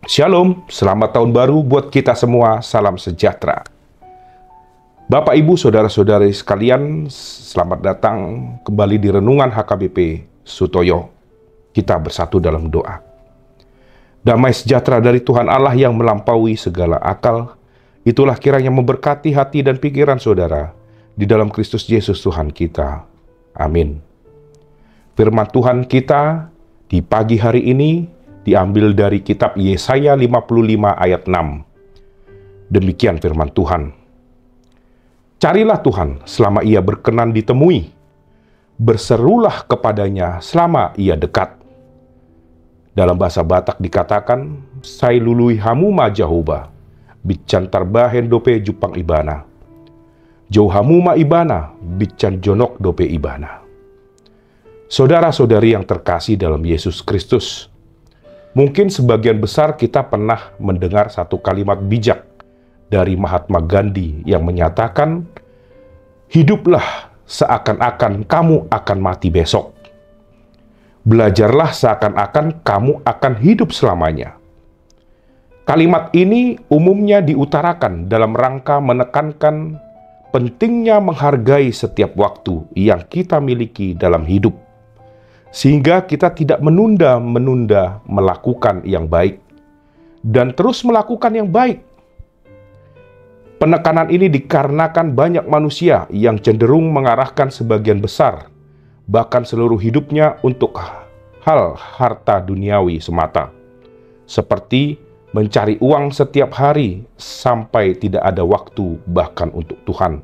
Shalom, selamat tahun baru buat kita semua, salam sejahtera. Bapak, Ibu, Saudara-saudari sekalian, selamat datang kembali di Renungan HKBP Sutoyo. Kita bersatu dalam doa. Damai sejahtera dari Tuhan Allah yang melampaui segala akal, itulah kiranya memberkati hati dan pikiran saudara di dalam Kristus Yesus Tuhan kita. Amin. Firman Tuhan kita di pagi hari ini diambil dari kitab Yesaya 55 ayat 6. Demikian firman Tuhan. Carilah Tuhan selama ia berkenan ditemui. Berserulah kepadanya selama ia dekat. Dalam bahasa Batak dikatakan, Sai lului hamu majahuba, bican tarbahen dope jupang ibana. Jauh hamu ma ibana, bican jonok dope ibana. Saudara-saudari yang terkasih dalam Yesus Kristus, mungkin sebagian besar kita pernah mendengar satu kalimat bijak dari Mahatma Gandhi yang menyatakan, hiduplah seakan-akan kamu akan mati besok. Belajarlah seakan-akan kamu akan hidup selamanya. Kalimat ini umumnya diutarakan dalam rangka menekankan pentingnya menghargai setiap waktu yang kita miliki dalam hidup, sehingga kita tidak menunda-menunda melakukan yang baik, dan terus melakukan yang baik. Penekanan ini dikarenakan banyak manusia yang cenderung mengarahkan sebagian besar, bahkan seluruh hidupnya untuk hal harta duniawi semata, seperti mencari uang setiap hari sampai tidak ada waktu bahkan untuk Tuhan.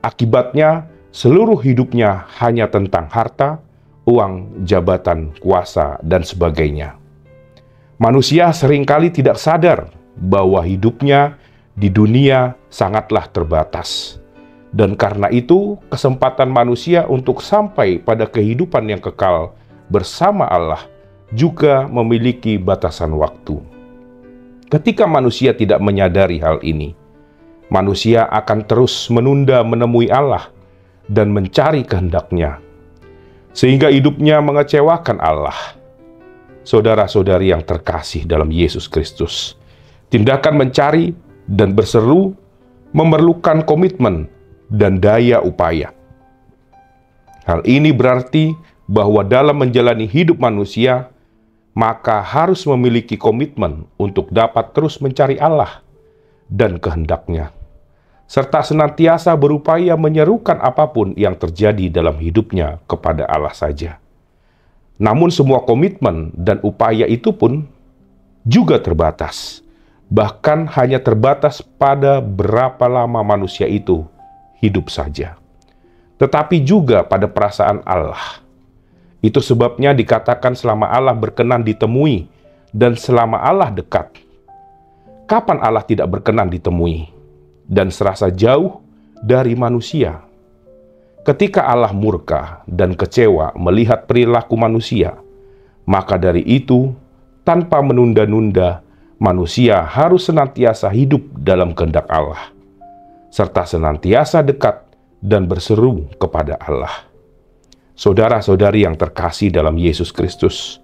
Akibatnya, seluruh hidupnya hanya tentang harta, uang, jabatan, kuasa, dan sebagainya. Manusia seringkali tidak sadar bahwa hidupnya di dunia sangatlah terbatas. Dan karena itu, kesempatan manusia untuk sampai pada kehidupan yang kekal bersama Allah juga memiliki batasan waktu. Ketika manusia tidak menyadari hal ini, manusia akan terus menunda menemui Allah dan mencari kehendak-Nya, sehingga hidupnya mengecewakan Allah. Saudara-saudari yang terkasih dalam Yesus Kristus, tindakan mencari dan berseru memerlukan komitmen dan daya upaya. Hal ini berarti bahwa dalam menjalani hidup manusia, maka harus memiliki komitmen untuk dapat terus mencari Allah dan kehendak-Nya, serta senantiasa berupaya menyerukan apapun yang terjadi dalam hidupnya kepada Allah saja. Namun semua komitmen dan upaya itu pun juga terbatas, bahkan hanya terbatas pada berapa lama manusia itu hidup saja, tetapi juga pada perasaan Allah. Itu sebabnya dikatakan selama Allah berkenan ditemui dan selama Allah dekat. Kapan Allah tidak berkenan ditemui dan serasa jauh dari manusia? Ketika Allah murka dan kecewa melihat perilaku manusia, maka dari itu, tanpa menunda-nunda, manusia harus senantiasa hidup dalam kehendak Allah, serta senantiasa dekat dan berseru kepada Allah. Saudara-saudari yang terkasih dalam Yesus Kristus,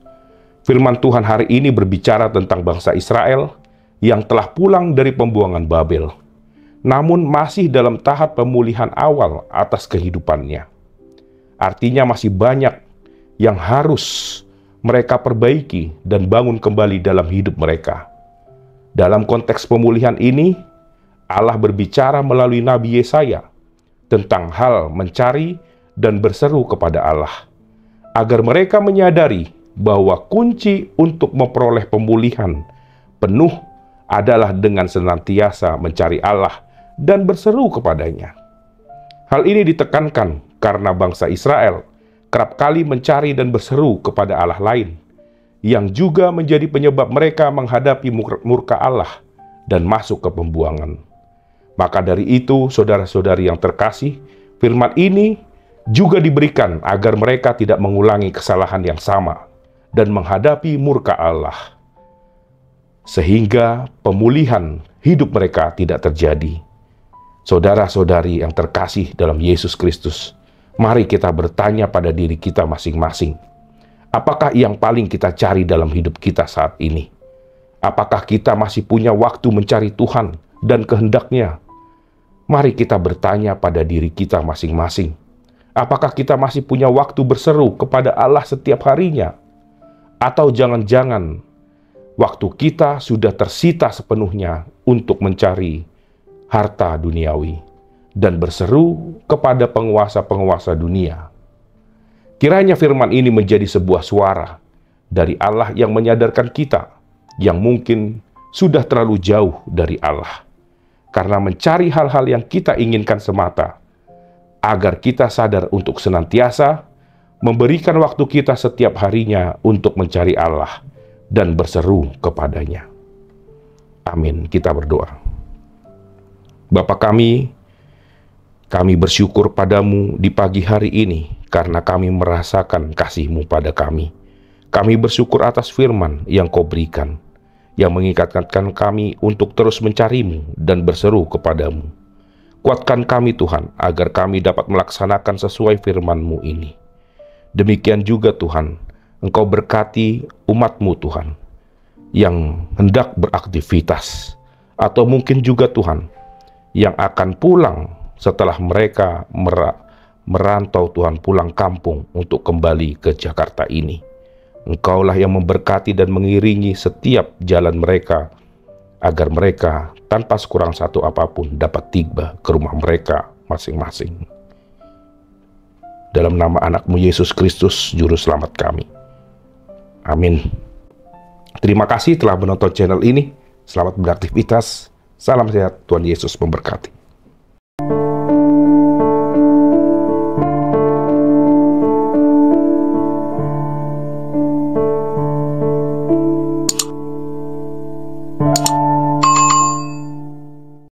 firman Tuhan hari ini berbicara tentang bangsa Israel yang telah pulang dari pembuangan Babel, namun masih dalam tahap pemulihan awal atas kehidupannya. Artinya masih banyak yang harus mereka perbaiki dan bangun kembali dalam hidup mereka. Dalam konteks pemulihan ini, Allah berbicara melalui Nabi Yesaya tentang hal mencari dan berseru kepada Allah, agar mereka menyadari bahwa kunci untuk memperoleh pemulihan penuh adalah dengan senantiasa mencari Allah dan berseru kepadanya. Hal ini ditekankan karena bangsa Israel kerap kali mencari dan berseru kepada Allah lain, yang juga menjadi penyebab mereka menghadapi murka Allah dan masuk ke pembuangan. Maka dari itu, saudara-saudari yang terkasih, firman ini juga diberikan agar mereka tidak mengulangi kesalahan yang sama dan menghadapi murka Allah, sehingga pemulihan hidup mereka tidak terjadi. Saudara-saudari yang terkasih dalam Yesus Kristus, mari kita bertanya pada diri kita masing-masing, apakah yang paling kita cari dalam hidup kita saat ini? Apakah kita masih punya waktu mencari Tuhan dan kehendak-Nya? Mari kita bertanya pada diri kita masing-masing. Apakah kita masih punya waktu berseru kepada Allah setiap harinya? Atau jangan-jangan waktu kita sudah tersita sepenuhnya untuk mencari harta duniawi dan berseru kepada penguasa-penguasa dunia? Kiranya firman ini menjadi sebuah suara dari Allah yang menyadarkan kita yang mungkin sudah terlalu jauh dari Allah karena mencari hal-hal yang kita inginkan semata, agar kita sadar untuk senantiasa memberikan waktu kita setiap harinya untuk mencari Allah dan berseru kepadanya. Amin. Kita berdoa. Bapa kami bersyukur padamu di pagi hari ini karena kami merasakan kasih-Mu pada kami. Kami bersyukur atas firman yang Kau berikan, yang mengingatkan kami untuk terus mencari-Mu dan berseru kepadamu. Kuatkan kami Tuhan, agar kami dapat melaksanakan sesuai firman-Mu ini. Demikian juga Tuhan, Engkau berkati umat-Mu Tuhan, yang hendak beraktivitas, atau mungkin juga Tuhan, yang akan pulang setelah mereka merantau Tuhan, pulang kampung untuk kembali ke Jakarta ini. Engkaulah yang memberkati dan mengiringi setiap jalan mereka, agar mereka tanpa sekurang satu apapun dapat tiba ke rumah mereka masing-masing. Dalam nama anak-Mu Yesus Kristus, Juru Selamat kami. Amin. Terima kasih telah menonton channel ini. Selamat beraktivitas. Salam sehat. Tuhan Yesus memberkati.